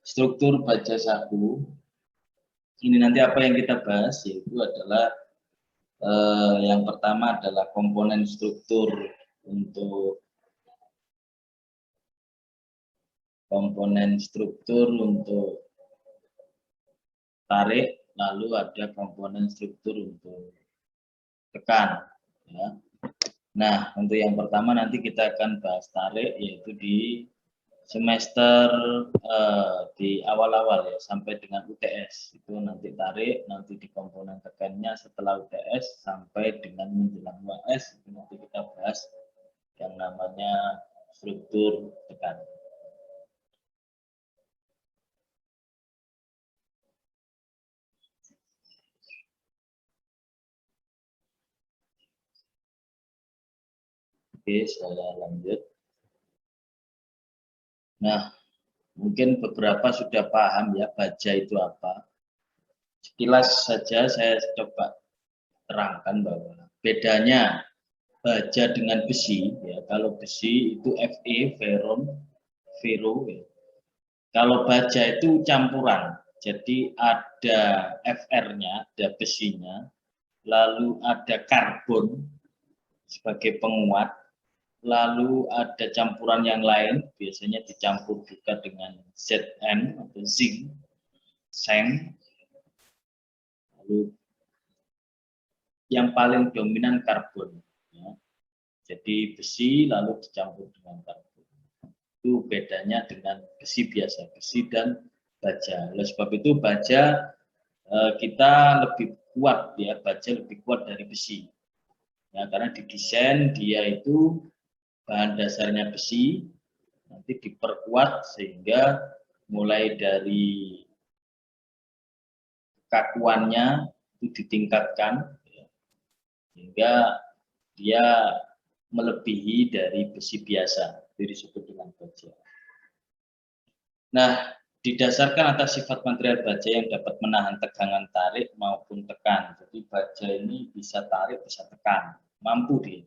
struktur baja saku. Ini nanti apa yang kita bahas yaitu adalah yang pertama adalah komponen struktur untuk tarik, lalu ada komponen struktur untuk tekan. Ya. Nah, untuk yang pertama nanti kita akan bahas tarik, yaitu di semester di awal-awal ya, sampai dengan UTS. Itu nanti tarik, nanti di komponen tekannya setelah UTS sampai dengan menjelang UAS, itu nanti kita bahas yang namanya struktur tekan. Oke, saya lanjut. Nah, mungkin beberapa sudah paham ya baja itu apa. Sekilas saja saya coba terangkan bahwa bedanya baja dengan besi, ya kalau besi itu Fe, ferro, ya. Kalau baja itu campuran, jadi ada Fr-nya, ada besinya, lalu ada karbon sebagai penguat, lalu ada campuran yang lain, biasanya dicampur juga dengan Zn atau zinc, seng, lalu yang paling dominan karbon. Ya. Jadi besi lalu dicampur dengan karbon. Itu bedanya dengan besi biasa, besi dan baja. Oleh sebab itu baja kita lebih kuat ya, baja lebih kuat dari besi. Ya, karena didesain dia itu bahan dasarnya besi, nanti diperkuat sehingga mulai dari kekakuannya itu ditingkatkan ya, sehingga dia melebihi dari besi biasa, itu disebut dengan baja. Nah, didasarkan atas sifat material baja yang dapat menahan tegangan tarik maupun tekan. Jadi baja ini bisa tarik, bisa tekan, mampu dia.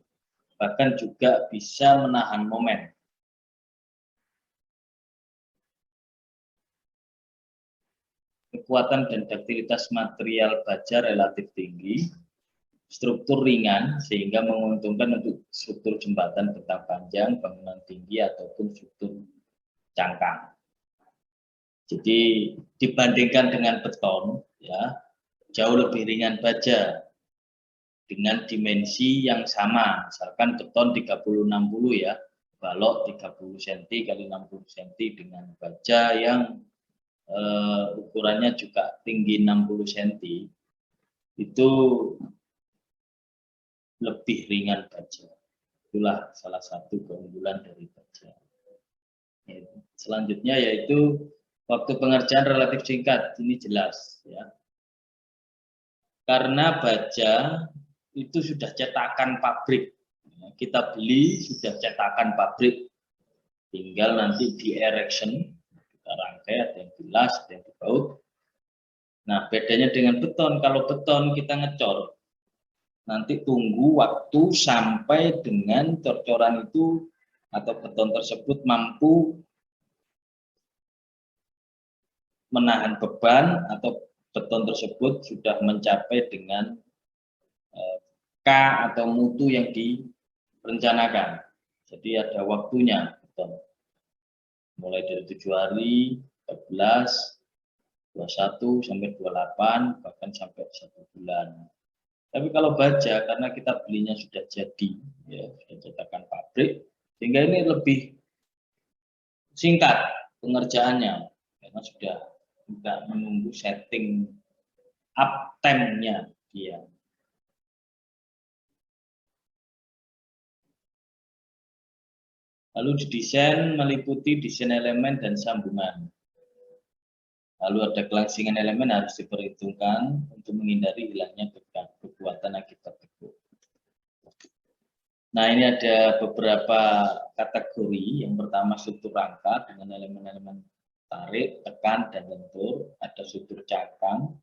Bahkan juga bisa menahan momen. Kekuatan dan duktilitas material baja relatif tinggi, struktur ringan sehingga menguntungkan untuk struktur jembatan bentang panjang, bangunan tinggi ataupun struktur cangkang. Jadi dibandingkan dengan beton, ya jauh lebih ringan baja dengan dimensi yang sama. Misalkan beton 30-60 ya, balok 30 cm kali 60 cm dengan baja yang ukurannya juga tinggi 60 cm, itu lebih ringan baja. Itulah salah satu keunggulan dari baja. Selanjutnya yaitu waktu pengerjaan relatif singkat. Ini jelas ya. Karena baja itu sudah cetakan pabrik. Kita beli sudah cetakan pabrik. Tinggal nanti di erection, kita rangkai, ada yang bilas, ada yang dibaut. Nah, bedanya dengan beton, kalau beton kita ngecor, nanti tunggu waktu sampai dengan cor-coran itu atau beton tersebut mampu menahan beban atau beton tersebut sudah mencapai dengan K atau mutu yang direncanakan. Jadi ada waktunya beton. Mulai dari 7 hari, 14, 21 sampai 28, bahkan sampai 1 bulan. Tapi kalau baja, karena kita belinya sudah jadi, ya sudah cetakan pabrik, sehingga ini lebih singkat pengerjaannya, karena sudah tidak menunggu setting uptime-nya dia. Lalu didesain meliputi desain elemen dan sambungan. Lalu ada kelangsingan elemen harus diperhitungkan untuk menghindari hilangnya kekuatan akibat tekuk. Nah, ini ada beberapa kategori. Yang pertama struktur rangka dengan elemen-elemen tarik, tekan, dan lentur. Ada struktur cangkang.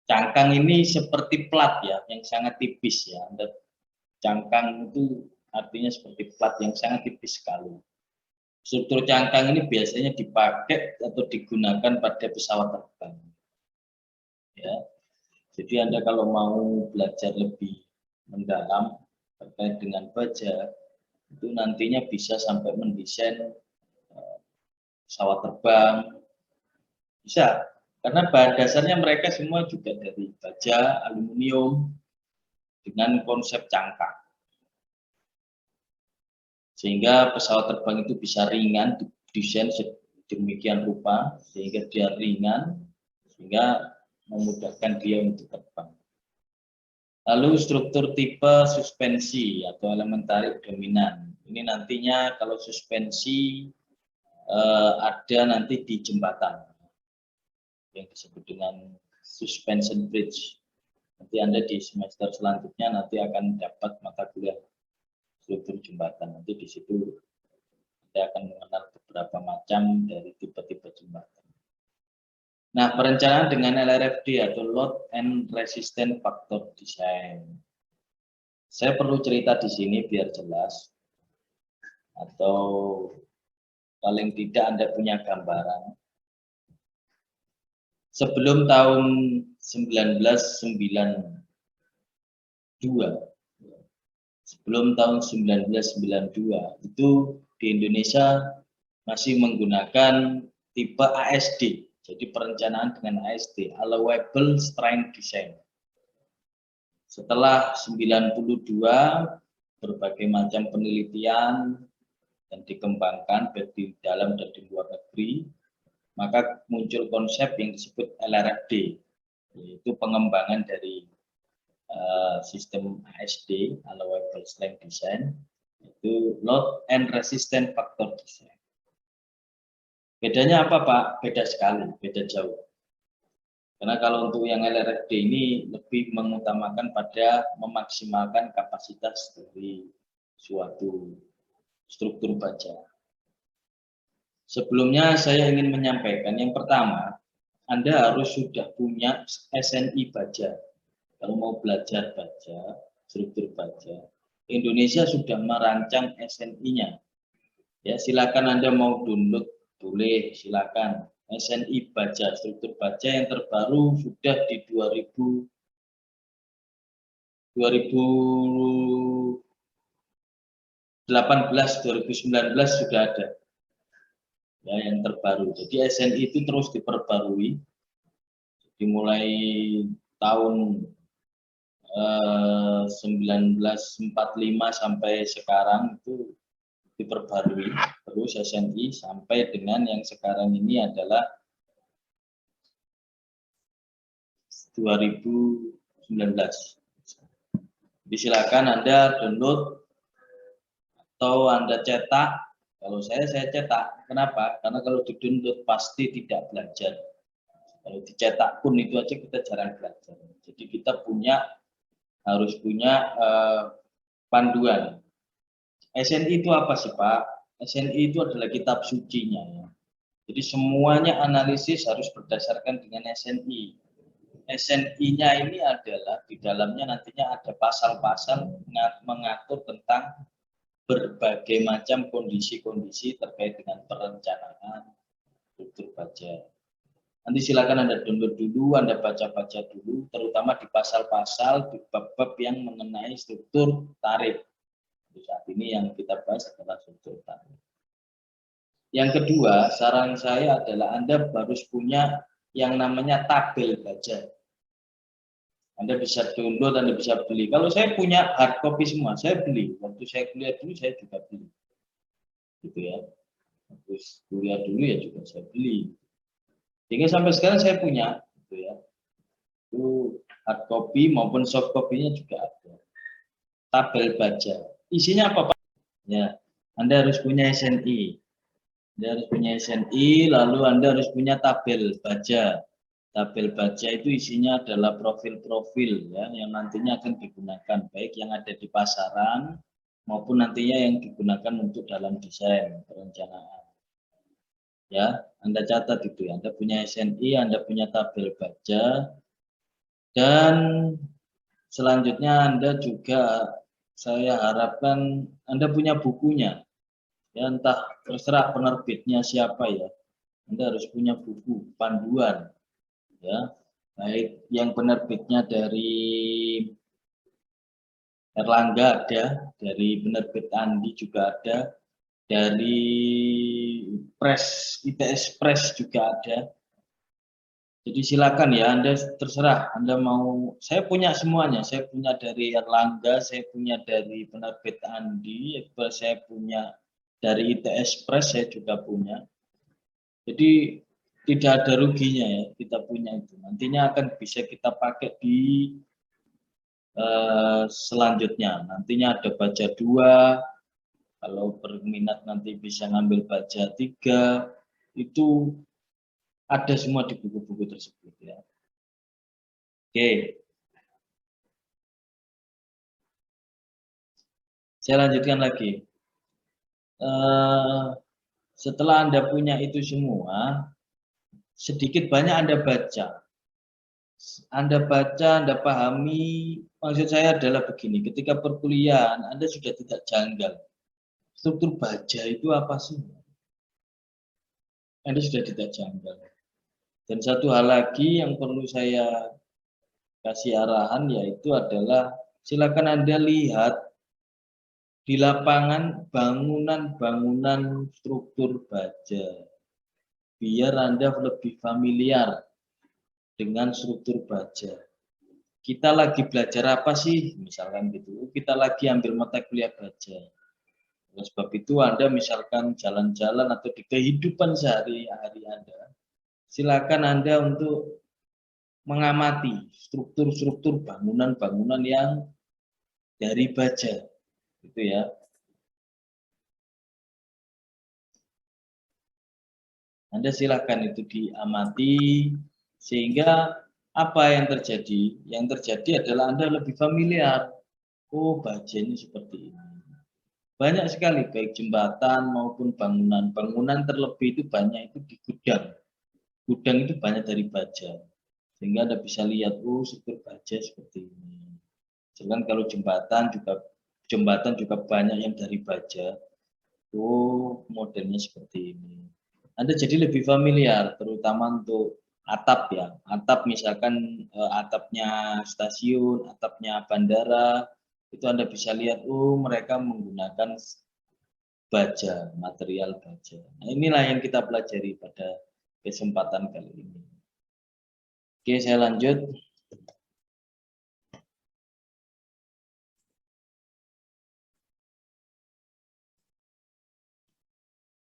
Cangkang ini seperti plat ya, yang sangat tipis ya. Cangkang itu artinya seperti plat yang sangat tipis sekali. Struktur cangkang ini biasanya dipakai atau digunakan pada pesawat terbang. Ya, jadi Anda kalau mau belajar lebih mendalam terkait dengan baja, itu nantinya bisa sampai mendesain pesawat terbang, bisa. Karena bahan dasarnya mereka semua juga dari baja, aluminium, dengan konsep cangkang. Sehingga pesawat terbang itu bisa ringan, desain sedemikian rupa, sehingga dia ringan, sehingga memudahkan dia untuk terbang. Lalu struktur tipe suspensi atau elemen tarik dominan. Ini nantinya kalau suspensi ada nanti di jembatan yang disebut dengan suspension bridge. Nanti Anda di semester selanjutnya nanti akan dapat mata kuliah struktur jembatan. Nanti di situ Anda akan mengenal beberapa macam dari tipe-tipe jembatan. Nah, perencanaan dengan LRFD atau Load and Resistance Factor Design. Saya perlu cerita di sini biar jelas, atau paling tidak Anda punya gambaran. Sebelum tahun 1992, sebelum tahun 1992 itu di Indonesia masih menggunakan tipe ASD, jadi perencanaan dengan ASD, Allowable Strength Design. Setelah 92, berbagai macam penelitian dan dikembangkan baik di dalam dan di luar negeri, maka muncul konsep yang disebut LRFD, yaitu pengembangan dari sistem ASD, Allowable Strength Design, itu Load and Resistance Factor Design. Bedanya apa Pak? Beda sekali, beda jauh. Karena kalau untuk yang LRFD ini lebih mengutamakan pada memaksimalkan kapasitas dari suatu struktur baja. Sebelumnya saya ingin menyampaikan yang pertama, Anda harus sudah punya SNI baja. Kalau mau belajar baja, struktur baja, Indonesia sudah merancang SNI-nya. Ya, silakan Anda mau download, boleh, silakan. SNI baja, struktur baja yang terbaru sudah di 2018-2019 sudah ada. Ya, yang terbaru. Jadi SNI itu terus diperbarui. Jadi mulai tahun 1945 sampai sekarang itu diperbarui terus SNI sampai dengan yang sekarang ini adalah 2019. Jadi silakan Anda download atau Anda cetak. Kalau saya cetak. Kenapa? Karena kalau di download pasti tidak belajar. Kalau dicetak pun itu aja kita jarang belajar. Jadi kita harus punya panduan. SNI itu apa sih Pak? SNI itu adalah kitab sucinya. Ya. Jadi semuanya analisis harus berdasarkan dengan SNI. SNI-nya ini adalah di dalamnya nantinya ada pasal-pasal mengatur tentang berbagai macam kondisi-kondisi terkait dengan perencanaan struktur baja. Nanti silakan Anda download dulu, Anda baca-baca dulu, terutama di pasal-pasal, di bab-bab yang mengenai struktur tarif. Saat ini yang kita bahas adalah struktur tarif. Yang kedua, saran saya adalah Anda harus punya yang namanya tabel baja. Anda bisa download, Anda bisa beli. Kalau saya punya hard copy semua, saya beli. Waktu saya kuliah dulu, saya juga beli. Gitu ya. Terus kuliah dulu ya juga saya beli. Sehingga sampai sekarang saya punya. Gitu ya. Itu hard copy maupun soft copy-nya juga ada. Tabel baja. Isinya apa Pak? Ya, Anda harus punya SNI. Anda harus punya SNI, lalu Anda harus punya tabel baja. Tabel baja itu isinya adalah profil-profil ya yang nantinya akan digunakan baik yang ada di pasaran maupun nantinya yang digunakan untuk dalam desain perencanaan. Ya, Anda catat itu ya. Anda punya SNI, Anda punya tabel baja, dan selanjutnya Anda juga saya harapkan Anda punya bukunya. Ya entah terserah penerbitnya siapa ya. Anda harus punya buku panduan ya, baik yang penerbitnya dari Erlangga ada, dari penerbit Andi juga ada, dari ITS Press juga ada. Jadi silakan ya, Anda terserah Anda mau. Saya punya semuanya, saya punya dari Erlangga, saya punya dari penerbit Andi, saya punya dari ITS Press, saya juga punya. Jadi tidak ada ruginya ya kita punya itu. Nantinya akan bisa kita pakai di selanjutnya. Nantinya ada baca 2, kalau berminat nanti bisa ngambil baca 3, itu ada semua di buku-buku tersebut ya. Oke. Saya lanjutkan lagi. Setelah Anda punya itu semua, sedikit banyak Anda baca. Anda baca, Anda pahami, maksud saya adalah begini, ketika perkuliahan Anda sudah tidak janggal. Struktur baja itu apa sih? Anda sudah tidak janggal. Dan satu hal lagi yang perlu saya kasih arahan yaitu adalah silakan Anda lihat di lapangan bangunan-bangunan struktur baja. Biar Anda lebih familiar dengan struktur baja. Kita lagi belajar apa sih? Misalkan gitu. Kita lagi ambil mata kuliah baja. Oleh sebab itu Anda misalkan jalan-jalan atau di kehidupan sehari-hari Anda, silakan Anda untuk mengamati struktur-struktur bangunan-bangunan yang dari baja. Gitu ya. Anda silakan itu diamati sehingga apa yang terjadi? Yang terjadi adalah Anda lebih familiar. Oh, baja ini seperti ini. Banyak sekali baik jembatan maupun bangunan. Bangunan terlebih itu banyak itu di gudang. Gudang itu banyak dari baja. Sehingga Anda bisa lihat, oh struktur baja seperti ini. Sedangkan kalau jembatan juga banyak yang dari baja. Oh, modelnya seperti ini. Anda jadi lebih familiar, terutama untuk atap ya. Atap misalkan atapnya stasiun, atapnya bandara, itu Anda bisa lihat, oh mereka menggunakan baja, material baja. Nah, inilah yang kita pelajari pada kesempatan kali ini. Oke, saya lanjut.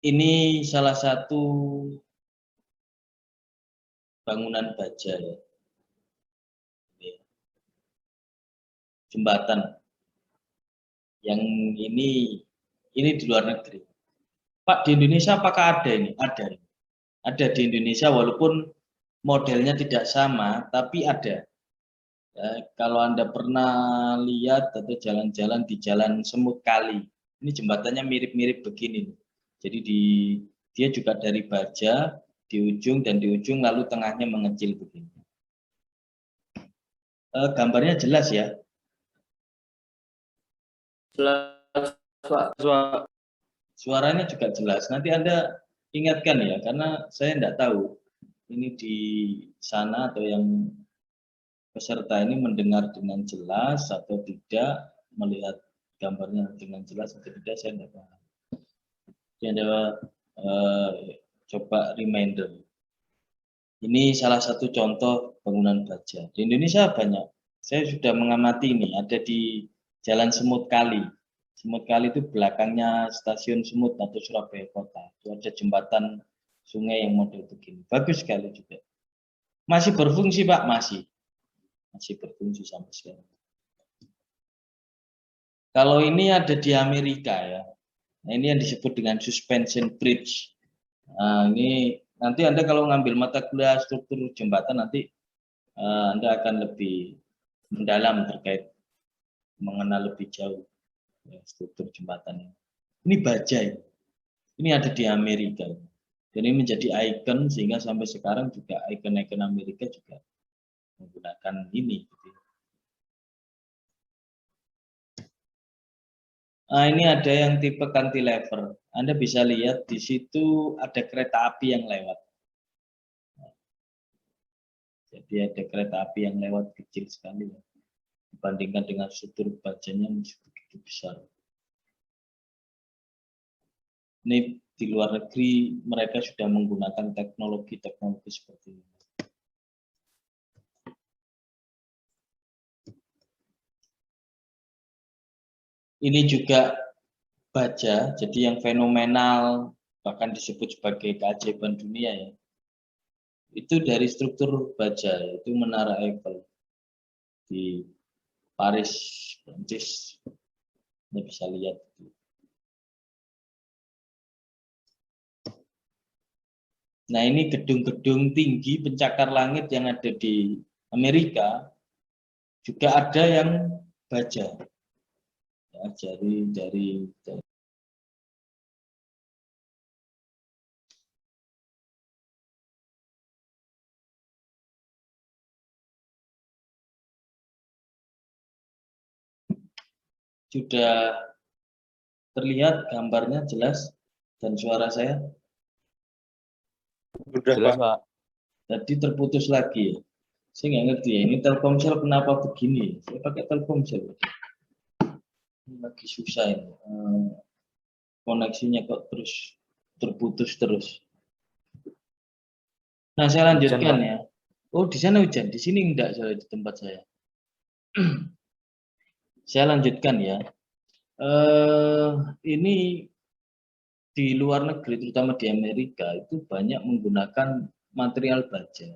Ini salah satu bangunan baja ya. Jembatan. Yang ini di luar negeri. Pak, di Indonesia apakah ada ini? Ada. Ada di Indonesia walaupun modelnya tidak sama, tapi ada. Ya, kalau Anda pernah lihat atau jalan-jalan di Jalan Semut Kali, ini jembatannya mirip-mirip begini. Jadi dia juga dari baja di ujung dan di ujung lalu tengahnya mengecil begini. Gambarnya jelas ya? Jelas, Pak. Suaranya juga jelas. Nanti Anda ingatkan ya, karena saya tidak tahu ini di sana atau yang peserta ini mendengar dengan jelas atau tidak, melihat gambarnya dengan jelas atau tidak, saya tidak paham. Jadi Anda coba reminder. Ini salah satu contoh bangunan baja. Di Indonesia banyak. Saya sudah mengamati ini, ada di Jalan Semut Kali. Semut Kali itu belakangnya Stasiun Semut atau Surabaya Kota. Itu ada jembatan sungai yang model begini. Bagus sekali juga. Masih berfungsi Pak, masih berfungsi sampai sekarang. Kalau ini ada di Amerika ya. Nah, ini yang disebut dengan suspension bridge. Nah, ini nanti Anda kalau ngambil mata kuliah struktur jembatan nanti Anda akan lebih mendalam terkait mengenal lebih jauh ya, struktur jembatan. Ini baja. Ini ada di Amerika. Dan ini menjadi ikon sehingga sampai sekarang juga ikon-ikon Amerika juga menggunakan ini. Nah, ini ada yang tipe cantilever. Anda bisa lihat di situ ada kereta api yang lewat. Jadi ada kereta api yang lewat kecil sekali ya, dibandingkan dengan struktur bajanya masih begitu besar. Ini di luar negeri mereka sudah menggunakan teknologi seperti ini. Ini juga baja, jadi yang fenomenal, bahkan disebut sebagai keajaiban dunia ya. Itu dari struktur baja, itu Menara Eiffel di Paris, Prancis. Anda bisa lihat. Nah, ini gedung-gedung tinggi pencakar langit yang ada di Amerika, juga ada yang baja. Ya, dari sudah terlihat gambarnya jelas dan suara saya? Sudah, Jelas, Pak. Pak. Tadi terputus lagi ya. Saya nggak ngerti ya, ini Telkomsel kenapa begini? Saya pakai Telkomsel. Ini lagi susah ini. Koneksinya kok terus terputus terus. Nah, saya lanjutkan Hujan, Pak. ya. Oh, di sana hujan, di sini enggak saya di tempat saya. Saya lanjutkan ya. Ini di luar negeri, terutama di Amerika, itu banyak menggunakan material baja.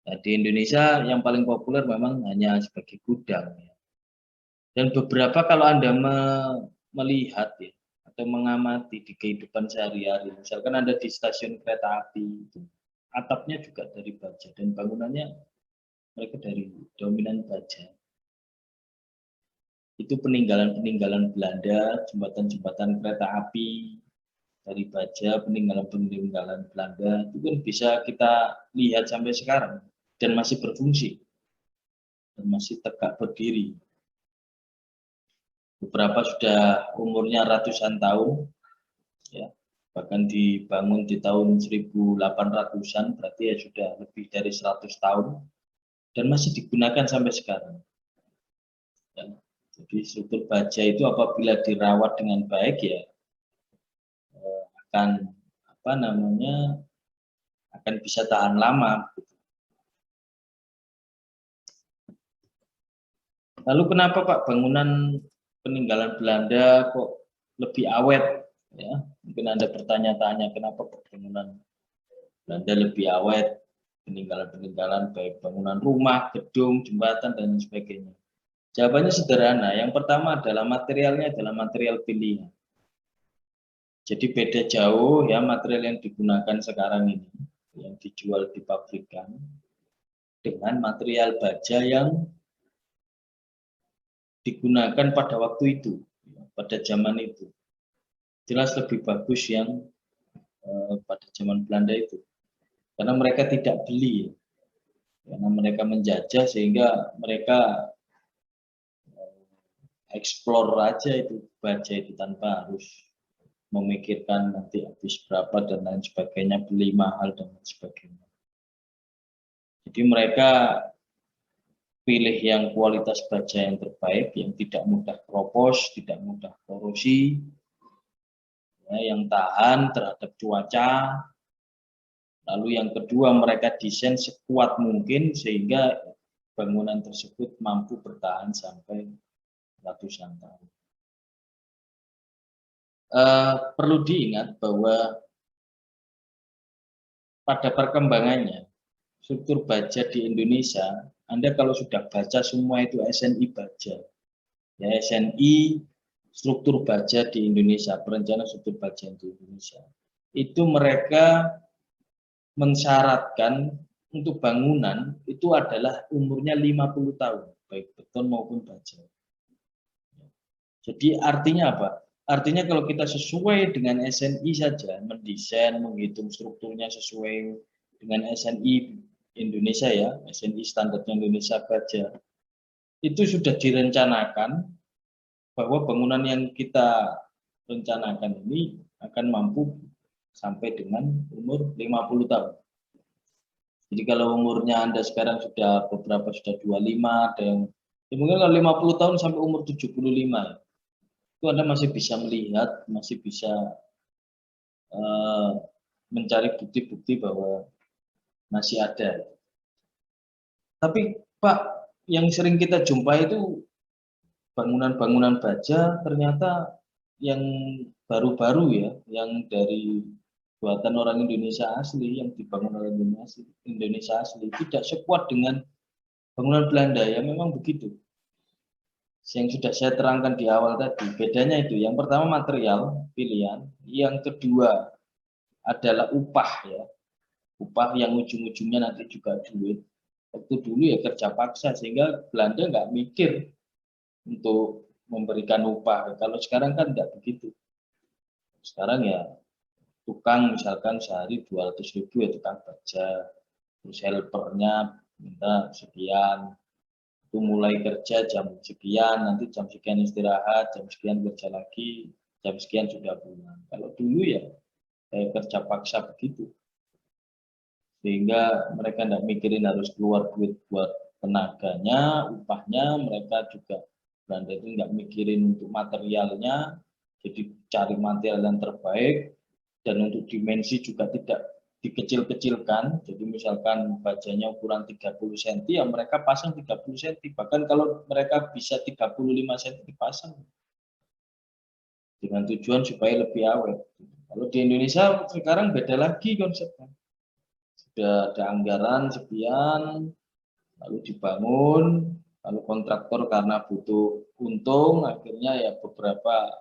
Nah, di Indonesia yang paling populer memang hanya sebagai gudang. Ya. Dan beberapa kalau Anda melihat ya, atau mengamati di kehidupan sehari-hari, misalkan Anda di stasiun kereta api, itu, atapnya juga dari baja dan bangunannya mereka dari dominan baja. Itu peninggalan-peninggalan Belanda, jembatan-jembatan kereta api dari baja, peninggalan-peninggalan Belanda itu kan bisa kita lihat sampai sekarang dan masih berfungsi dan masih tegak berdiri. Beberapa sudah umurnya ratusan tahun, ya, bahkan dibangun di tahun 1800-an, berarti ya sudah lebih dari 100 tahun dan masih digunakan sampai sekarang. Ya. Jadi struktur baja itu apabila dirawat dengan baik ya akan apa namanya akan bisa tahan lama. Lalu kenapa Pak bangunan peninggalan Belanda kok lebih awet? Ya, mungkin Anda bertanya-tanya kenapa bangunan Belanda lebih awet, peninggalan-peninggalan baik bangunan rumah, gedung, jembatan dan sebagainya. Jawabannya sederhana. Yang pertama adalah materialnya adalah material pilihan. Jadi beda jauh ya material yang digunakan sekarang ini, yang dijual di pabrikan, dengan material baja yang digunakan pada waktu itu, pada zaman itu. Jelas lebih bagus yang pada zaman Belanda itu. Karena mereka tidak beli, karena mereka menjajah sehingga mereka explore aja itu baja itu tanpa harus memikirkan nanti habis berapa dan lain sebagainya, beli mahal dan lain sebagainya. Jadi mereka pilih yang kualitas baja yang terbaik, yang tidak mudah keropos, tidak mudah korosi, ya, yang tahan terhadap cuaca. Lalu yang kedua mereka desain sekuat mungkin sehingga bangunan tersebut mampu bertahan sampai ratusan tahun. Perlu diingat bahwa pada perkembangannya struktur baja di Indonesia, Anda kalau sudah baca semua itu SNI baja, ya SNI struktur baja di Indonesia, perencanaan struktur baja di Indonesia, itu mereka mensyaratkan untuk bangunan itu adalah umurnya 50 tahun, baik beton maupun baja. Jadi artinya apa? Artinya kalau kita sesuai dengan SNI saja, mendesain, menghitung strukturnya sesuai dengan SNI Indonesia ya, SNI standarnya Indonesia baja, itu sudah direncanakan bahwa bangunan yang kita rencanakan ini akan mampu sampai dengan umur 50 tahun. Jadi kalau umurnya Anda sekarang sudah beberapa sudah 25, ada yang ya mungkin kalau 50 tahun sampai umur 75, itu Anda masih bisa melihat, masih bisa mencari bukti-bukti bahwa masih ada. Tapi Pak, yang sering kita jumpai itu bangunan-bangunan baja ternyata yang baru-baru ya, yang dari buatan orang Indonesia asli, yang dibangun oleh Indonesia asli, tidak sekuat dengan bangunan Belanda, ya memang begitu. Yang sudah saya terangkan di awal tadi, bedanya itu, yang pertama material, pilihan, yang kedua adalah upah ya, upah yang ujung-ujungnya nanti juga duit. Waktu dulu ya kerja paksa, sehingga Belanda nggak mikir untuk memberikan upah. Kalau sekarang kan nggak begitu. Sekarang ya tukang misalkan sehari 200.000 ya tukang baja, terus helpernya minta sekian, itu mulai kerja jam sekian, nanti jam sekian istirahat, jam sekian kerja lagi, jam sekian sudah pulang. Kalau dulu ya kayak kerja paksa begitu, sehingga mereka tidak mikirin harus keluar duit buat tenaganya, upahnya, mereka juga Belanda itu nggak mikirin untuk materialnya, jadi cari material yang terbaik, dan untuk dimensi juga tidak dikecil-kecilkan. Jadi misalkan bajanya ukuran 30 cm, ya mereka pasang 30 cm. Bahkan kalau mereka bisa 35 cm dipasang. Dengan tujuan supaya lebih awet. Kalau di Indonesia sekarang beda lagi konsepnya. Sudah ada anggaran sekian, lalu dibangun, lalu kontraktor karena butuh untung, akhirnya ya beberapa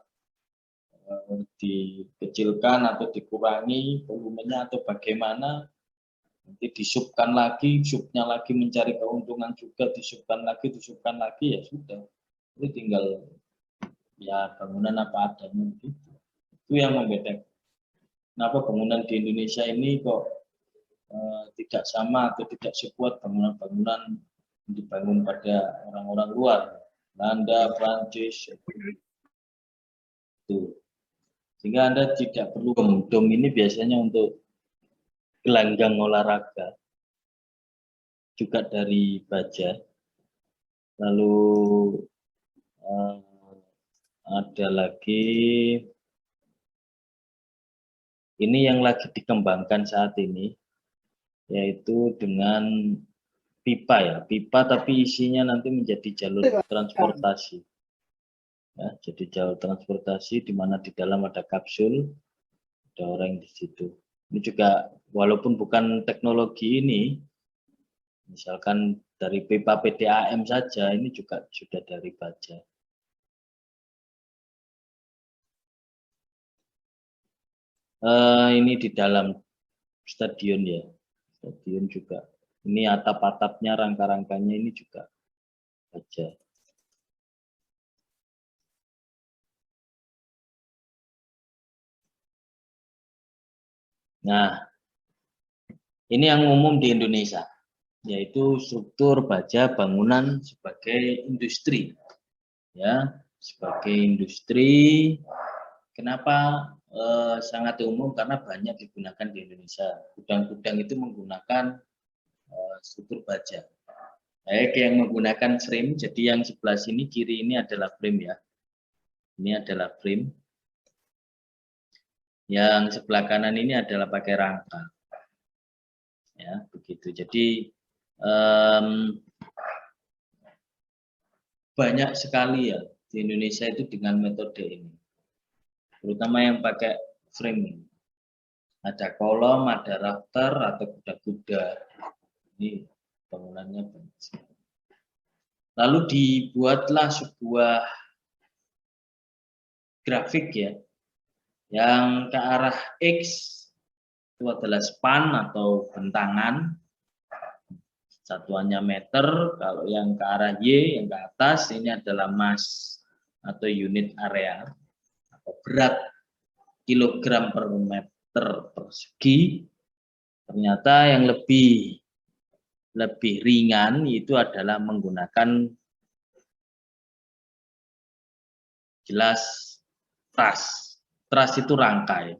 dikecilkan atau dikurangi volumenya atau bagaimana, nanti disubkan lagi, subnya lagi mencari keuntungan juga, disubkan lagi, ya sudah, itu tinggal ya bangunan apa adanya gitu. Itu yang membedakan. Kenapa bangunan di Indonesia ini kok tidak sama atau tidak sekuat bangunan-bangunan dibangun pada orang-orang luar, Belanda, Prancis, itu. Sehingga Anda tidak perlu dom ini biasanya untuk gelanggang olahraga, juga dari baja. Lalu ada lagi, ini yang lagi dikembangkan saat ini, yaitu dengan pipa ya, pipa tapi isinya nanti menjadi jalur transportasi. Ya, jadi jalur transportasi di mana di dalam ada kapsul, ada orang di situ. Ini juga walaupun bukan teknologi ini, misalkan dari pipa PDAM saja, ini juga sudah dari baja. Ini di dalam stadion ya, stadion juga. Ini atap-atapnya, rangka-rangkanya ini juga baja. Nah, ini yang umum di Indonesia, yaitu struktur baja bangunan sebagai industri. Ya, sebagai industri, kenapa sangat umum? Karena banyak digunakan di Indonesia. Gudang-gudang itu menggunakan struktur baja. Baik yang menggunakan frame, jadi yang sebelah sini kiri ini adalah frame ya. Ini adalah frame. Yang sebelah kanan ini adalah pakai rangka. Ya, begitu. Jadi banyak sekali ya di Indonesia itu dengan metode ini. Terutama yang pakai frame. Ada kolom, ada rafter atau kuda-kuda. Ini bangunannya banyak sekali. Lalu dibuatlah sebuah grafik ya, yang ke arah X itu adalah span atau bentangan, satuannya meter. Kalau yang ke arah Y, yang ke atas, ini adalah mass atau unit area atau berat kilogram per meter persegi. Ternyata yang lebih ringan itu adalah menggunakan jelas tas truss itu rangkai.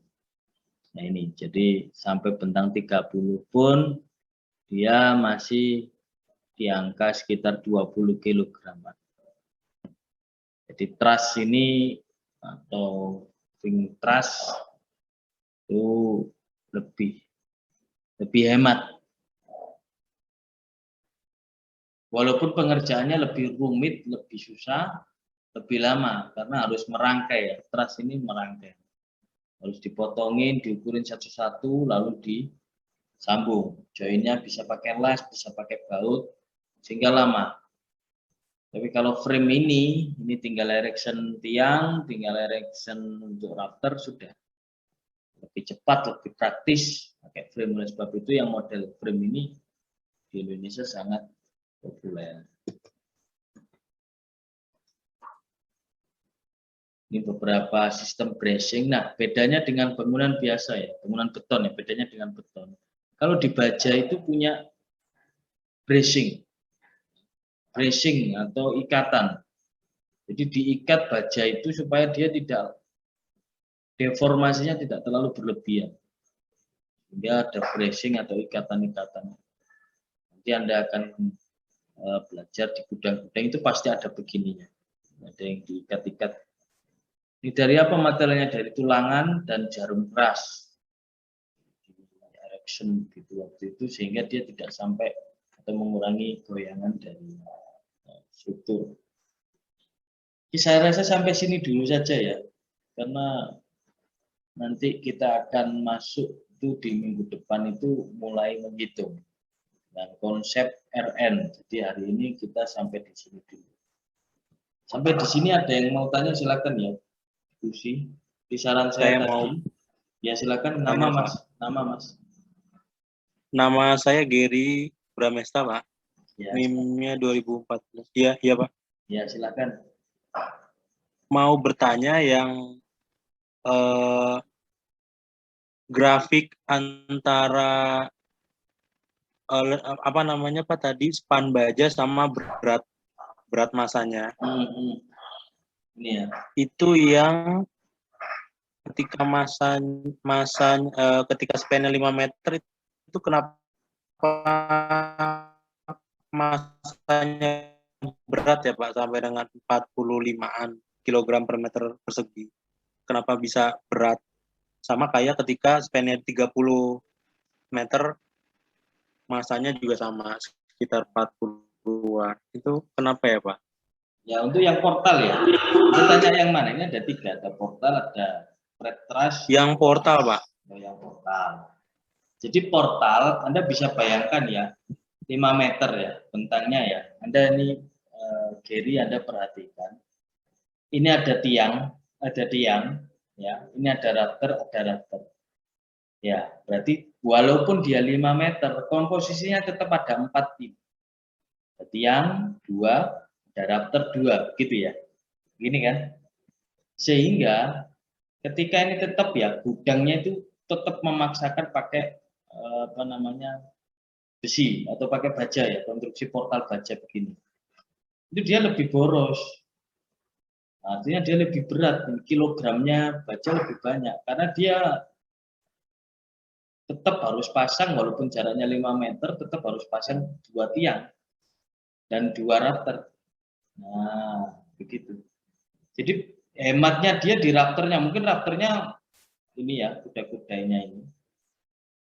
Nah ini, jadi sampai bentang 30 pun dia masih di angka sekitar 20 kg. Jadi truss ini atau ring truss itu lebih hemat. Walaupun pengerjaannya lebih rumit, lebih susah, lebih lama karena harus merangkai ya. Truss ini merangkai. Harus dipotongin, diukurin satu-satu, lalu disambung. Joinnya bisa pakai las, bisa pakai baut, sehingga lama. Tapi kalau frame ini tinggal erection tiang, tinggal erection untuk rafter sudah. Lebih cepat, lebih praktis pakai frame. Oleh sebab itu yang model frame ini di Indonesia sangat populer. Ini beberapa sistem bracing. Nah, bedanya dengan bangunan biasa ya, bangunan beton ya, bedanya dengan beton. Kalau di baja itu punya bracing atau ikatan. Jadi diikat baja itu supaya dia tidak deformasinya tidak terlalu berlebihan. Sehingga ada bracing atau ikatan-ikatan. Nanti Anda akan belajar di gudang-gudang itu pasti ada begininya. Ada yang diikat-ikat. Ini dari apa materialnya? Dari tulangan dan jarum keras. Erection gitu waktu itu sehingga dia tidak sampai atau mengurangi goyangan dari struktur. Saya rasa sampai sini dulu saja ya, karena nanti kita akan masuk itu di minggu depan itu mulai menghitung dan konsep RN. Jadi hari ini kita sampai di sini dulu. Sampai di sini ada yang mau tanya silakan ya, diskusi. Di saran saya tadi, ya silakan. Nama Mas, nama Mas. Nama saya Gary Bramesta, Pak. Ya, NIM-nya 2014. Iya, iya, Pak. Ya, silakan. Mau bertanya yang grafik antara apa namanya Pak tadi, span baja sama berat masanya. Ini ya. Itu yang ketika ketika spannya 5 meter itu kenapa masanya berat ya Pak sampai dengan 45-an kilogram per meter persegi. Kenapa bisa berat? Sama kayak ketika spannya 30 meter masanya juga sama sekitar 40-an. Itu kenapa ya Pak? Ya untuk yang portal ya. Kita tanya yang mana? Ini ada 3, ada portal, ada flat truss. Yang portal Pak. Oh, yang portal. Jadi portal Anda bisa bayangkan ya 5 meter ya bentangnya ya. Anda ini Gary Anda perhatikan. Ini ada tiang ya. Ini ada rafter, Ya, berarti walaupun dia 5 meter, komposisinya tetap ada 4 tim. Ada tiang 2, ada rafter 2, gitu ya. Gini kan. Sehingga ketika ini tetap ya gudangnya itu tetap memaksakan pakai apa namanya besi atau pakai baja ya, konstruksi portal baja begini. Itu dia lebih boros. Artinya dia lebih berat, kilogramnya baja lebih banyak karena dia tetap harus pasang walaupun jaraknya 5 meter, tetap harus pasang 2 tiang dan 2 rafter. Nah, begitu. Jadi hematnya dia di rafternya, mungkin rafternya ini ya, kuda-kudanya ini.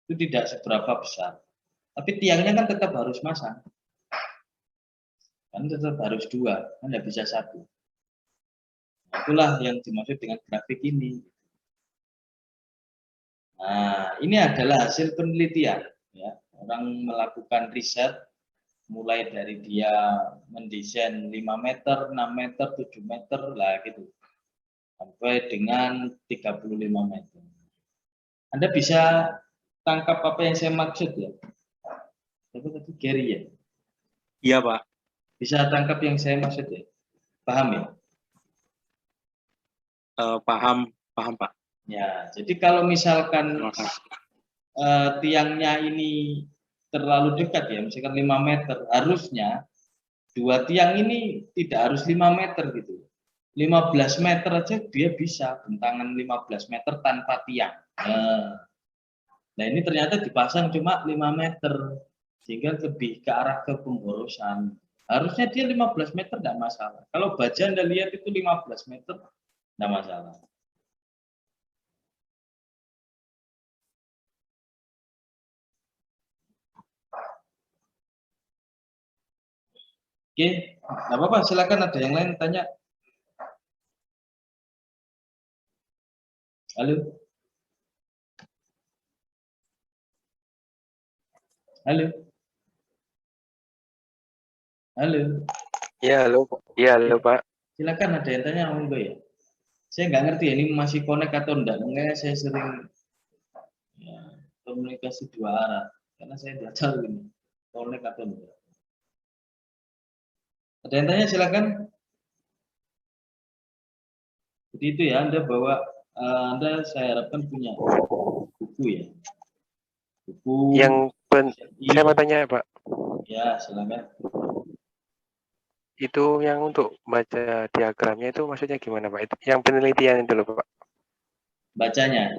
Itu tidak seberapa besar. Tapi tiangnya kan tetap harus masang. Kan tetap harus 2, kan tidak bisa 1. Nah, itulah yang dimaksud dengan grafik ini. Nah, ini adalah hasil penelitian. Ya. Orang melakukan riset, mulai dari dia mendesain 5 meter, 6 meter, 7 meter, lah gitu. Sampai dengan 35 meter. Anda bisa tangkap apa yang saya maksud ya? Itu tadi Gary ya? Iya Pak. Bisa tangkap yang saya maksud ya? Paham ya? Paham Pak. Ya, jadi kalau misalkan tiangnya ini terlalu dekat ya, misalkan 5 meter, harusnya 2 tiang ini tidak harus 5 meter gitu. 15 meter aja dia bisa bentangan 15 meter tanpa tiang. Nah ini ternyata dipasang cuma 5 meter sehingga lebih ke arah ke pemborosan. Harusnya dia 15 meter tidak masalah. Kalau baja Anda lihat itu 15 meter tidak masalah. Oke, nggak apa-apa, silakan ada yang lain tanya. Halo. Halo. Halo. Ya, halo Pak. Silakan ada yang tanya, monggo ya. Saya nggak ngerti ini masih connect atau enggak. Makanya saya sering ya, komunikasi dua arah karena saya tidak tahu ini connect atau enggak. Ada yang tanya silakan. Jadi itu ya, Anda bawa Anda saya harapkan punya buku ya. Buku Saya mau tanya Pak. Ya, silakan. Itu yang untuk baca diagramnya itu maksudnya gimana Pak? Itu yang penelitian itu loh Pak. Bacanya,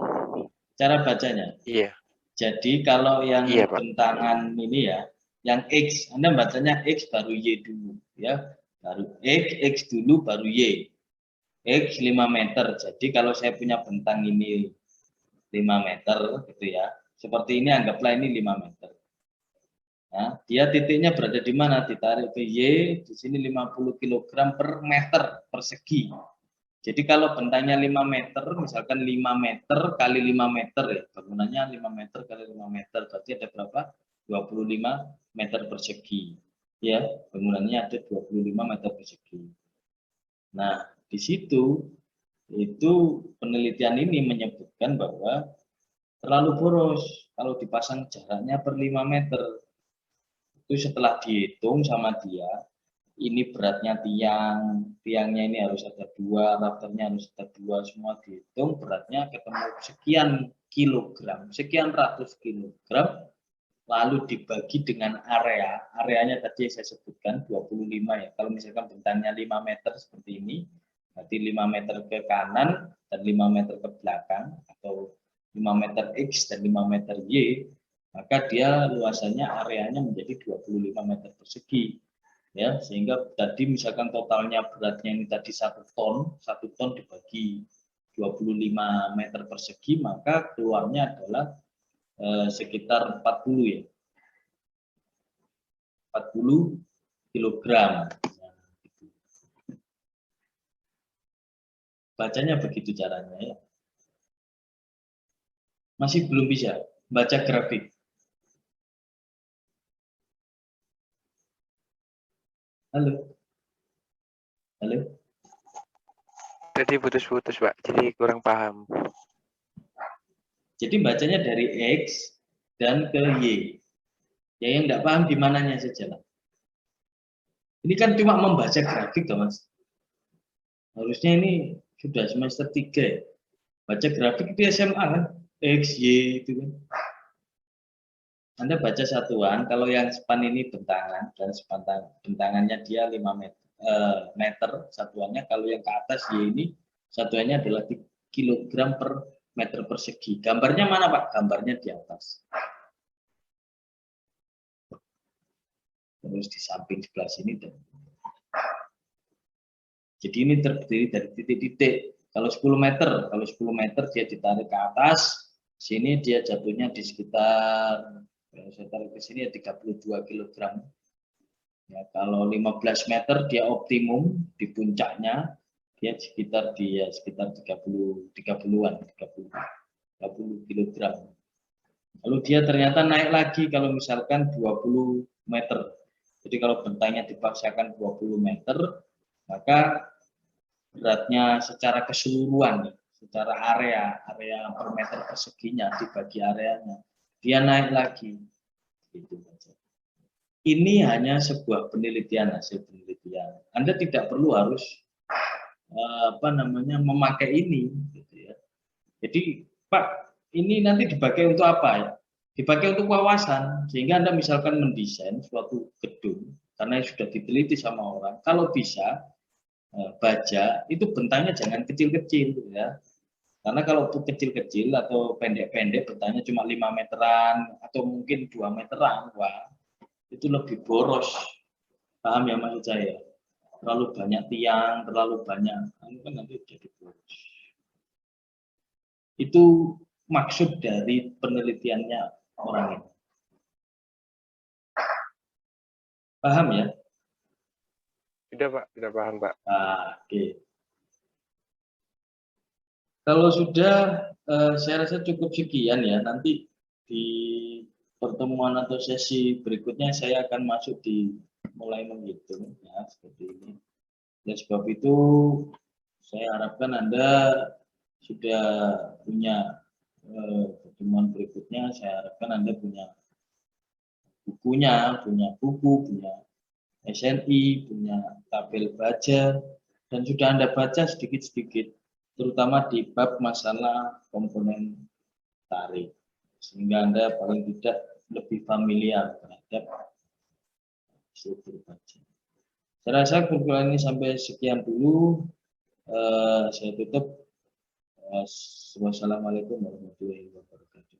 cara bacanya. Iya. Jadi kalau yang Iya, Pak. bentangan ini ya, yang X, Anda bacanya X baru Y dulu ya. Baru X dulu baru Y. X 5 meter. Jadi kalau saya punya bentang ini 5 meter gitu ya. Seperti ini anggaplah ini 5 meter. Nah, dia titiknya berada di mana? Ditarik ke Y, di sini 50 kg per meter persegi. Jadi kalau bentangnya 5 meter, misalkan 5 meter kali 5 meter ya, bangunannya 5 meter kali 5 meter, berarti ada berapa? 25 meter persegi. Ya, bangunannya ada 25 meter persegi. Nah, di situ itu penelitian ini menyebutkan bahwa terlalu boros kalau dipasang jaraknya per 5 meter. Itu setelah dihitung sama dia, ini beratnya tiangnya ini harus ada 2, rafternya harus ada 2, semua dihitung, beratnya ketemu sekian kilogram, sekian ratus kilogram, lalu dibagi dengan areanya tadi saya sebutkan 25 ya, kalau misalkan bentangnya 5 meter seperti ini, berarti 5 meter ke kanan dan 5 meter ke belakang, atau 5 meter X dan 5 meter Y, maka dia luasannya areanya menjadi 25 meter persegi ya, sehingga tadi misalkan totalnya beratnya ini tadi 1 ton dibagi 25 meter persegi, maka keluarnya adalah sekitar 40 ya, 40 kilogram. Bacanya begitu caranya ya. Masih belum bisa baca grafik. Halo. Halo. Tadi putus-putus Pak, jadi kurang paham. Jadi bacanya dari X dan ke Y. Ya yang enggak paham di mananya saja lah. Ini kan cuma membaca grafik toh Mas. Harusnya ini sudah semester 3 ya. Baca grafik itu SMA kan, X, Y itu kan. Anda baca satuan, kalau yang span ini bentangan, dan bentangannya dia 5 meter satuannya, kalau yang ke atas Y ini, satuannya adalah kilogram per meter persegi. Gambarnya mana Pak? Gambarnya di atas. Terus di samping sebelah sini. Jadi ini terdiri dari titik-titik. Kalau 10 meter dia ditarik ke atas, sini dia jatuhnya di sekitar, saya tarik ke sini ya 32 kg. Ya, kalau 15 meter dia optimum di puncaknya, dia sekitar 30-an, 30 kg. Lalu dia ternyata naik lagi kalau misalkan 20 meter. Jadi kalau bentangnya dipaksakan 20 meter, maka beratnya secara keseluruhan, secara area per meter perseginya dibagi areanya, dia naik lagi. Ini hanya sebuah penelitian, hasil penelitian. Anda tidak perlu harus memakai ini, gitu ya. Jadi Pak, ini nanti dipakai untuk apa ya? Dipakai untuk wawasan, sehingga Anda misalkan mendesain suatu gedung karena sudah diteliti sama orang, kalau bisa baja itu bentangnya jangan kecil-kecil ya. Karena kalau kecil-kecil atau pendek-pendek bentangnya cuma 5 meteran atau mungkin 2 meteran, wah itu lebih boros. Paham ya maksud saya? Terlalu banyak tiang, terlalu banyak, kan nanti jadi boros. Itu maksud dari penelitiannya orang ini. Paham ya? Sudah Pak, sudah paham Pak. Nah, oke. Kalau sudah, saya rasa cukup sekian ya. Nanti di pertemuan atau sesi berikutnya saya akan masuk di mulai menghitung ya seperti ini. Dan sebab itu saya harapkan Anda sudah punya pertemuan berikutnya. Saya harapkan Anda punya bukunya, punya buku, punya SNI, punya tabel baja, dan sudah Anda baca sedikit-sedikit, terutama di bab masalah komponen tarik, sehingga Anda paling tidak lebih familiar terhadap struktur baja. Saya rasa perkuliahan ini sampai sekian dulu. Saya tutup. Wassalamualaikum warahmatullahi wabarakatuh.